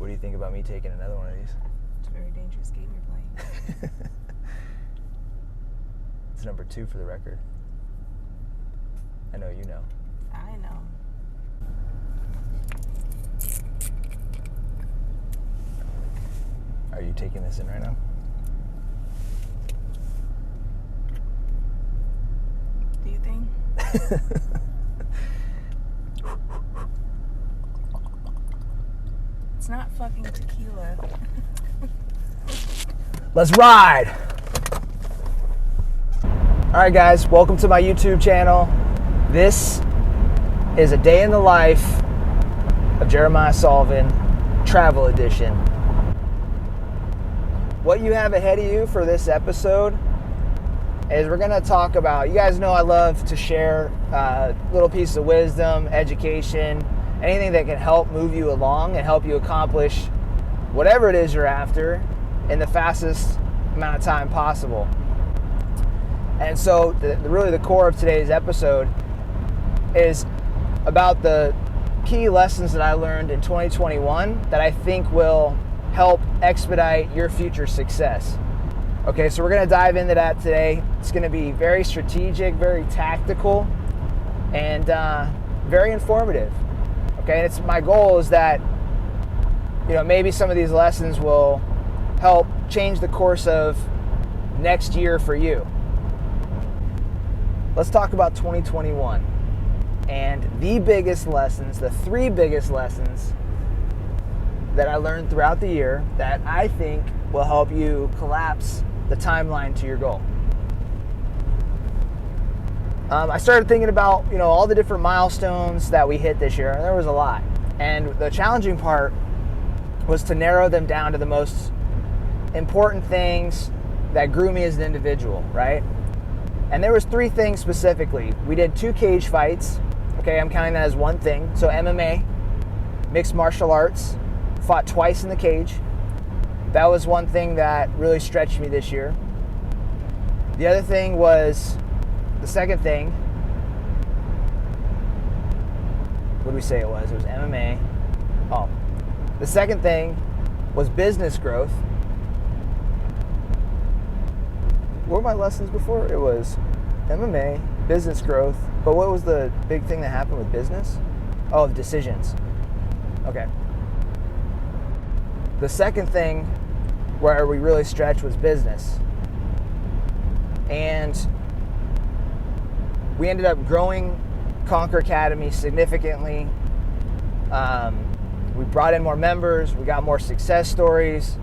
What do you think about me taking another one of these? It's a very dangerous game you're playing. It's number 2 for the record. I know you know. I know. Are you taking this in right now? Do you think? It's not fucking tequila. Let's ride! Alright guys, welcome to my YouTube channel. This is a day in the life of Jeramiah Solven, travel edition. What you have ahead of you for this episode is we're going to talk about, you guys know I love to share little pieces of wisdom, education, anything that can help move you along and help you accomplish whatever it is you're after in the fastest amount of time possible. And so really the core of today's episode is about the key lessons that I learned in 2021 that I think will help expedite your future success. Okay, so we're going to dive into that today. It's going to be very strategic, very tactical, and very informative. Okay, and it's my goal is that, you know, maybe some of these lessons will help change the course of next year for you. Let's talk about 2021 and the biggest lessons, the 3 biggest lessons that I learned throughout the year that I think will help you collapse the timeline to your goal. I started thinking about, you know, all the different milestones that we hit this year, and there was a lot. And the challenging part was to narrow them down to the most important things that grew me as an individual, right? And there was 3 things specifically. We did 2 cage fights. Okay, I'm counting that as one thing. So MMA, mixed martial arts, fought twice in the cage. That was one thing that really stretched me this year. The other thing was, the second thing, what did we say it was? It was MMA. Oh, the second thing was business growth. What were my lessons before? It was MMA, business growth. But what was the big thing that happened with business? Oh, the decisions. Okay. The second thing where we really stretched was business. And we ended up growing Conquer Academy significantly. We brought in more members. We got more success stories.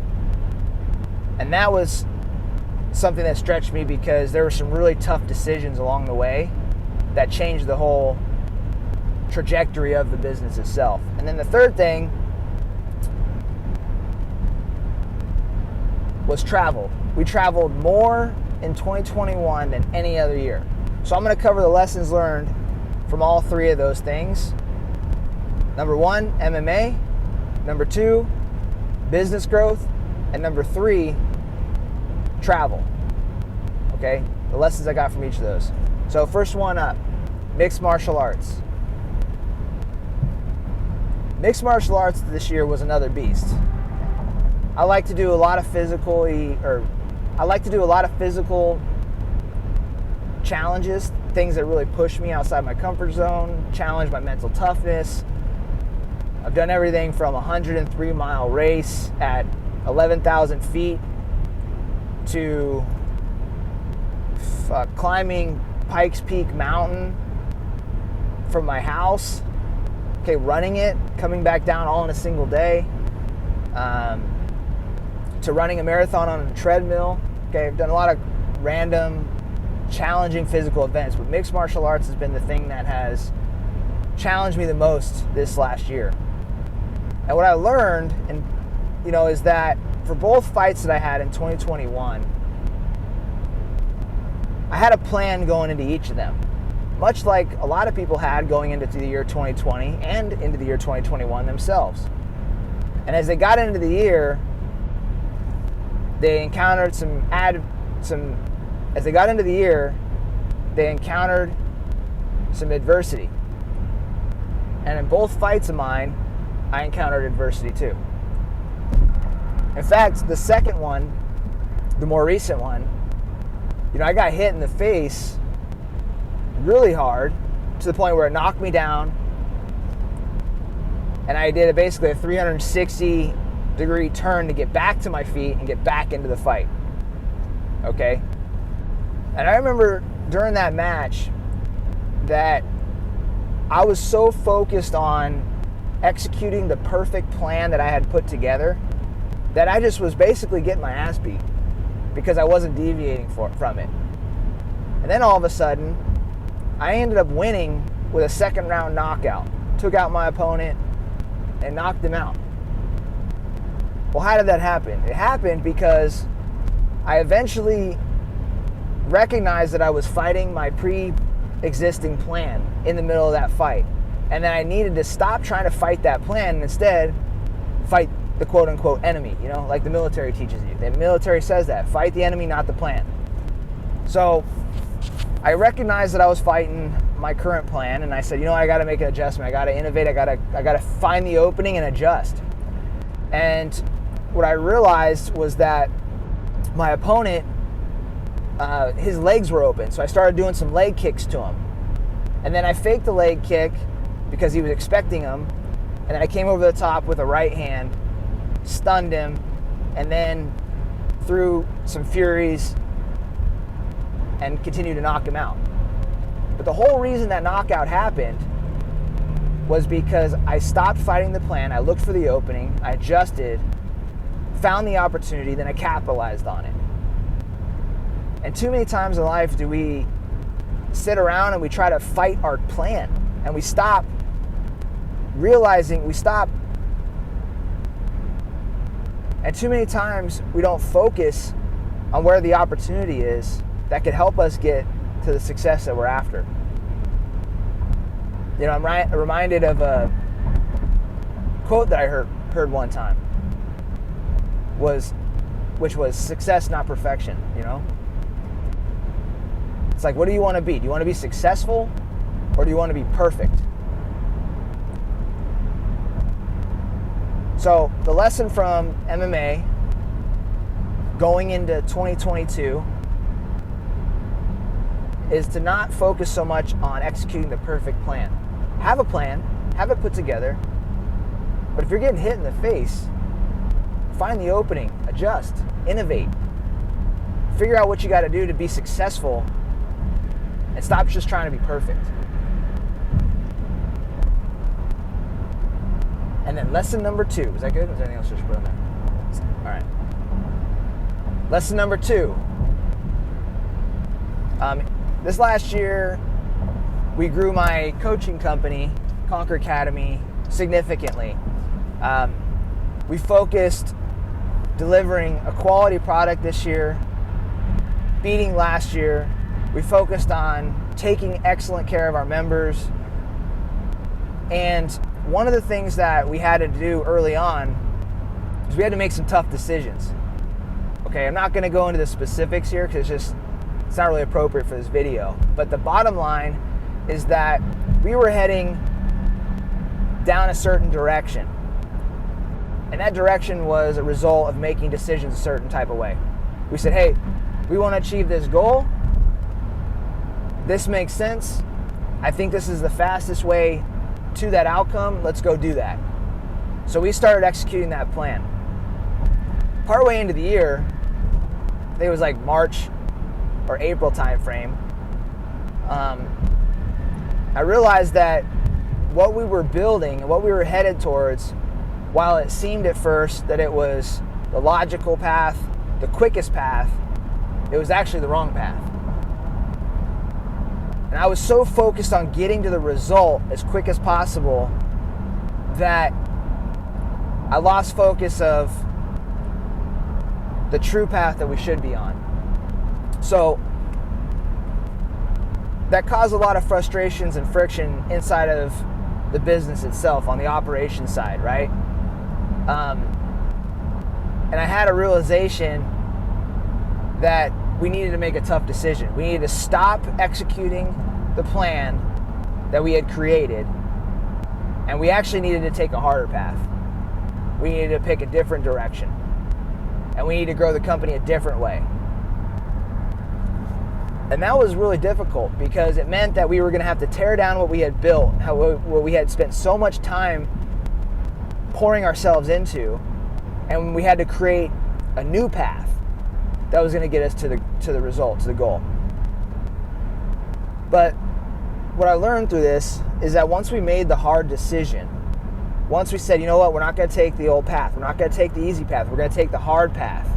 And that was something that stretched me because there were some really tough decisions along the way that changed the whole trajectory of the business itself. And then the third thing was travel. We traveled more in 2021 than any other year. So I'm going to cover the lessons learned from all 3 of those things. Number 1, MMA. Number 2, business growth. And number 3, travel. Okay, the lessons I got from each of those. So first one up, mixed martial arts. Mixed martial arts this year was another beast. I like to do a lot of physical challenges, things that really push me outside my comfort zone, challenge my mental toughness. I've done everything from a 103-mile race at 11,000 feet to climbing Pikes Peak Mountain from my house, okay, running it, coming back down all in a single day, to running a marathon on a treadmill. Okay, I've done a lot of random, challenging physical events, but mixed martial arts has been the thing that has challenged me the most this last year. And what I learned, is that for both fights that I had in 2021, I had a plan going into each of them, much like a lot of people had going into the year 2020 and into the year 2021 themselves. And as they got into the year, they encountered some adversity. And in both fights of mine, I encountered adversity too. In fact, the second one, the more recent one, I got hit in the face really hard to the point where it knocked me down, and I did basically a 360-degree turn to get back to my feet and get back into the fight. Okay? And I remember during that match that I was so focused on executing the perfect plan that I had put together that I just was basically getting my ass beat because I wasn't deviating from it. And then all of a sudden, I ended up winning with a second round knockout. Took out my opponent and knocked him out. Well, how did that happen? It happened because I eventually recognized that I was fighting my pre-existing plan in the middle of that fight. And then I needed to stop trying to fight that plan and instead fight the quote-unquote enemy, like the military teaches you. The military says that. Fight the enemy, not the plan. So I recognized that I was fighting my current plan, and I said, I got to make an adjustment. I got to innovate. I got to find the opening and adjust. And what I realized was that my opponent, his legs were open, so I started doing some leg kicks to him. And then I faked the leg kick because he was expecting them, and then I came over the top with a right hand, stunned him, and then threw some furies and continued to knock him out. But the whole reason that knockout happened was because I stopped fighting the plan, I looked for the opening, I adjusted, found the opportunity, then I capitalized on it. And too many times in life do we sit around and we try to fight our plan, and we stop realizing, and too many times we don't focus on where the opportunity is that could help us get to the success that we're after. I'm reminded of a quote that I heard one time, which was success, not perfection. It's like, what do you want to be? Do you want to be successful, or do you want to be perfect? So the lesson from MMA going into 2022 is to not focus so much on executing the perfect plan. Have a plan, have it put together, but if you're getting hit in the face, find the opening, adjust, innovate, figure out what you got to do to be successful, and stop just trying to be perfect. And then lesson number 2, is that good? Is there anything else I should put on there? All right. Lesson number 2. This last year, we grew my coaching company, Conquer Academy, significantly. We focused delivering a quality product this year, beating last year. We focused on taking excellent care of our members. And one of the things that we had to do early on is we had to make some tough decisions. Okay, I'm not going to go into the specifics here because it's not really appropriate for this video. But the bottom line is that we were heading down a certain direction. And that direction was a result of making decisions a certain type of way. We said, hey, we want to achieve this goal. This makes sense. I think this is the fastest way to that outcome. Let's go do that. So we started executing that plan. Partway into the year, I think it was like March or April time frame, I realized that what we were building and what we were headed towards, while it seemed at first that it was the logical path, the quickest path, it was actually the wrong path. And I was so focused on getting to the result as quick as possible that I lost focus of the true path that we should be on. So that caused a lot of frustrations and friction inside of the business itself on the operations side, right? And I had a realization that we needed to make a tough decision. We needed to stop executing the plan that we had created, and we actually needed to take a harder path. We needed to pick a different direction. and we need to grow the company a different way. And that was really difficult because it meant that we were going to have to tear down what we had built, what we had spent so much time pouring ourselves into, and we had to create a new path that was going to get us to the result, to the goal. But what I learned through this is that once we made the hard decision, once we said, you know what, we're not going to take the old path, we're not going to take the easy path, we're going to take the hard path.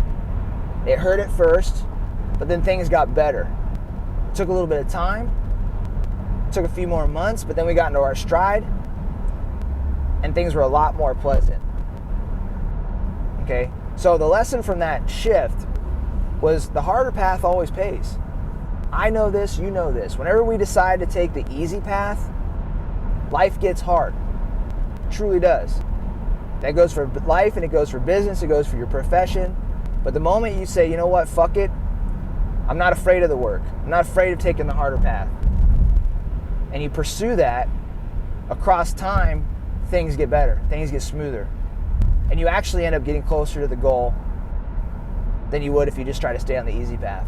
It hurt at first, but then things got better. It took a little bit of time, it took a few more months, but then we got into our stride, and things were a lot more pleasant. Okay, so the lesson from that shift was the harder path always pays. I know this, you know this. Whenever we decide to take the easy path, life gets hard. It truly does. That goes for life, and it goes for business, it goes for your profession. But the moment you say, you know what, fuck it, I'm not afraid of the work, I'm not afraid of taking the harder path, and you pursue that, across time, things get better, things get smoother, and you actually end up getting closer to the goal than you would if you just try to stay on the easy path.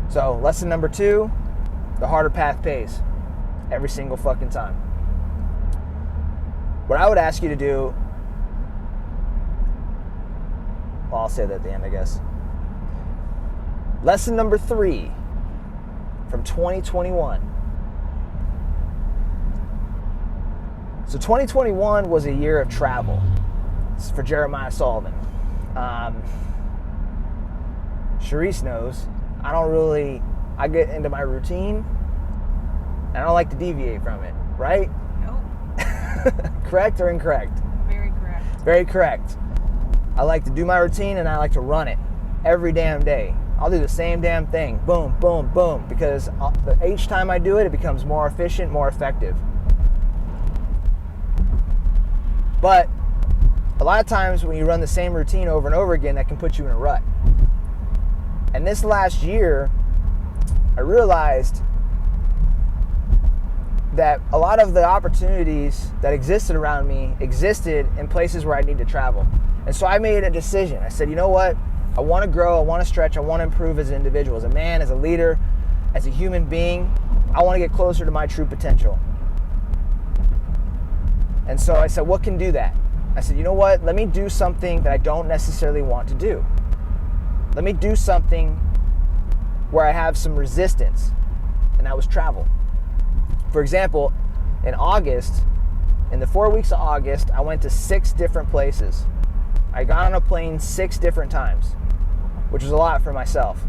So, lesson number 2, the harder path pays every single fucking time. What I would ask you to do, well, I'll say that at the end, I guess. Lesson number 3 from 2021. So 2021 was a year of travel. This is for Jeramiah Solven. Charisse knows I get into my routine and I don't like to deviate from it, right? Nope. Correct or incorrect? Very correct. Very correct. I like to do my routine and I like to run it every damn day. I'll do the same damn thing. Boom, boom, boom. Because each time I do it, it becomes more efficient, more effective. But a lot of times when you run the same routine over and over again, that can put you in a rut. And this last year, I realized that a lot of the opportunities that existed around me existed in places where I need to travel. And so I made a decision. I said, you know what? I want to grow, I want to stretch, I want to improve as an individual, as a man, as a leader, as a human being. I want to get closer to my true potential. And so I said, what can do that? I said, you know what? Let me do something that I don't necessarily want to do. Let me do something where I have some resistance, and that was travel. For example, in August, in the 4 weeks of August, I went to 6 different places. I got on a plane 6 different times, which was a lot for myself,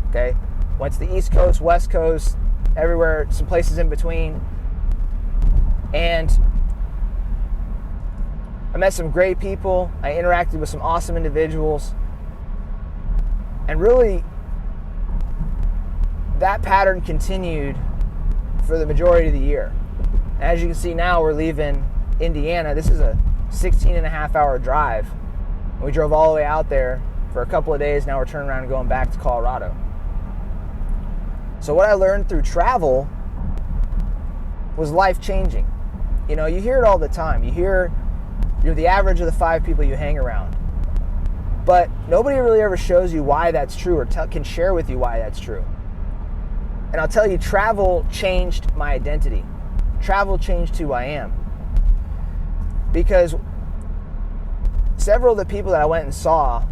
okay? Went to the East Coast, West Coast, everywhere, some places in between. And I met some great people. I interacted with some awesome individuals. And really, that pattern continued for the majority of the year. As you can see now, we're leaving Indiana. This is a 16-and-a-half-hour drive. And we drove all the way out there for a couple of days. Now we're turning around and going back to Colorado. So what I learned through travel was life-changing. You know, you hear it all the time. You hear you're the average of the 5 people you hang around. But nobody really ever shows you why that's true or can share with you why that's true. And I'll tell you, travel changed my identity. Travel changed who I am. Because several of the people that I went and saw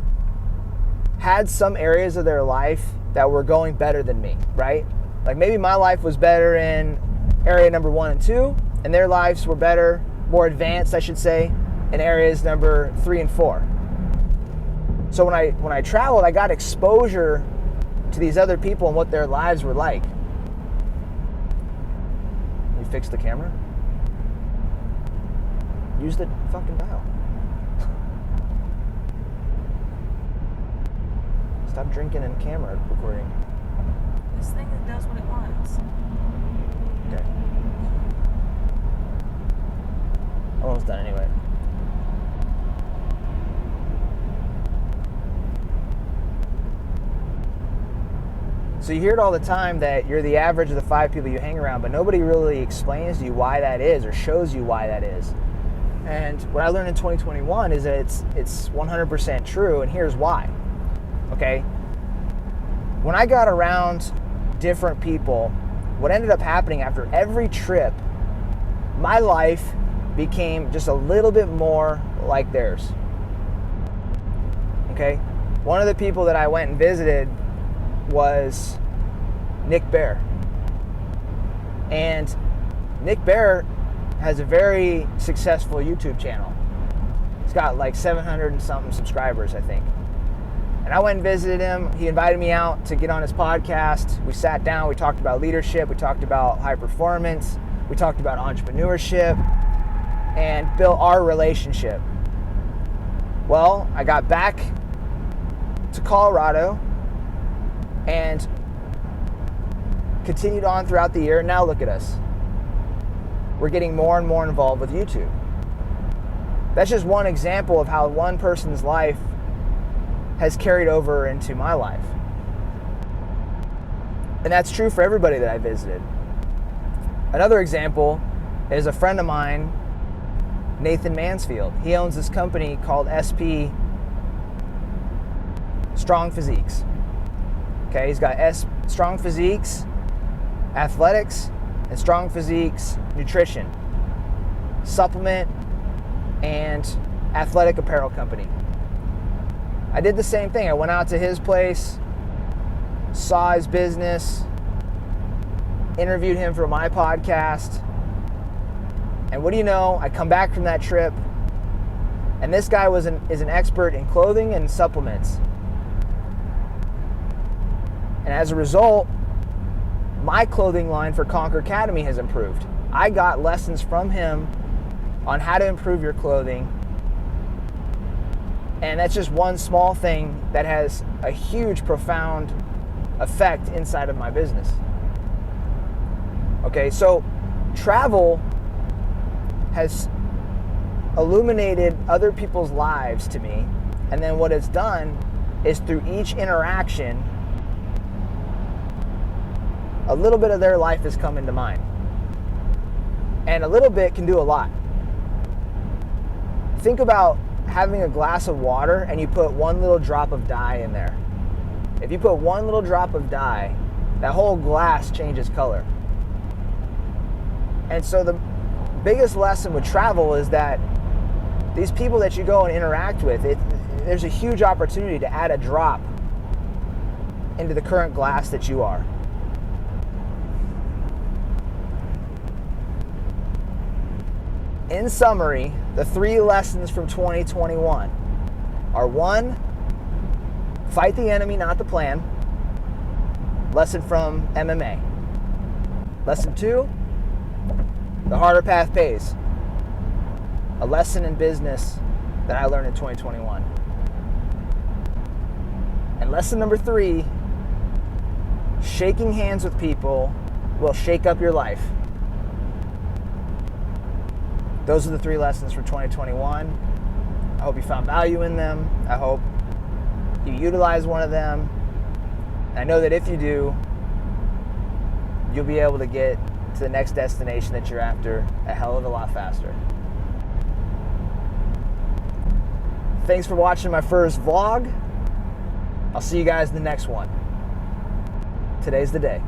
had some areas of their life that were going better than me, right? Like maybe my life was better in area number 1 and 2, and their lives were better, more advanced, I should say, in areas number 3 and 4. So when I traveled, I got exposure to these other people and what their lives were like. You fix the camera? Use the fucking dial. Stop drinking and camera recording. This thing does what it wants. Okay. Almost done anyway. So you hear it all the time that you're the average of the 5 people you hang around, but nobody really explains to you why that is or shows you why that is. And what I learned in 2021 is that it's 100% true, and here's why. Okay? When I got around different people, what ended up happening after every trip, my life became just a little bit more like theirs. Okay? One of the people that I went and visited was Nick Bear. And Nick Bear has a very successful YouTube channel. He's got like 700 and something subscribers, I think. And I went and visited him. He invited me out to get on his podcast. We sat down, we talked about leadership, we talked about high performance, we talked about entrepreneurship, and built our relationship. Well, I got back to Colorado and continued on throughout the year. Now look at us. We're getting more and more involved with YouTube. That's just one example of how one person's life has carried over into my life. And that's true for everybody that I visited. Another example is a friend of mine, Nathan Mansfield. He owns this company called SP Strong Physiques. Okay, he's got Strong Physiques Athletics and Strong Physiques Nutrition, supplement and athletic apparel company. I did the same thing. I went out to his place, saw his business, interviewed him for my podcast, and what do you know? I come back from that trip, and this guy is an expert in clothing and supplements. And as a result, my clothing line for Conquer Academy has improved. I got lessons from him on how to improve your clothing. And that's just one small thing that has a huge, profound effect inside of my business. Okay, so travel has illuminated other people's lives to me. And then what it's done is through each interaction, a little bit of their life has come into mine. And a little bit can do a lot. Think about having a glass of water and you put one little drop of dye in there. If you put one little drop of dye, that whole glass changes color. And so the biggest lesson with travel is that these people that you go and interact with, there's a huge opportunity to add a drop into the current glass that you are. In summary, the 3 lessons from 2021 are: 1, fight the enemy, not the plan. Lesson from MMA. Lesson 2, the harder path pays. A lesson in business that I learned in 2021. And lesson number 3, shaking hands with people will shake up your life. Those are the 3 lessons for 2021. I hope you found value in them. I hope you utilize one of them. And I know that if you do, you'll be able to get to the next destination that you're after a hell of a lot faster. Thanks for watching my first vlog. I'll see you guys in the next one. Today's the day.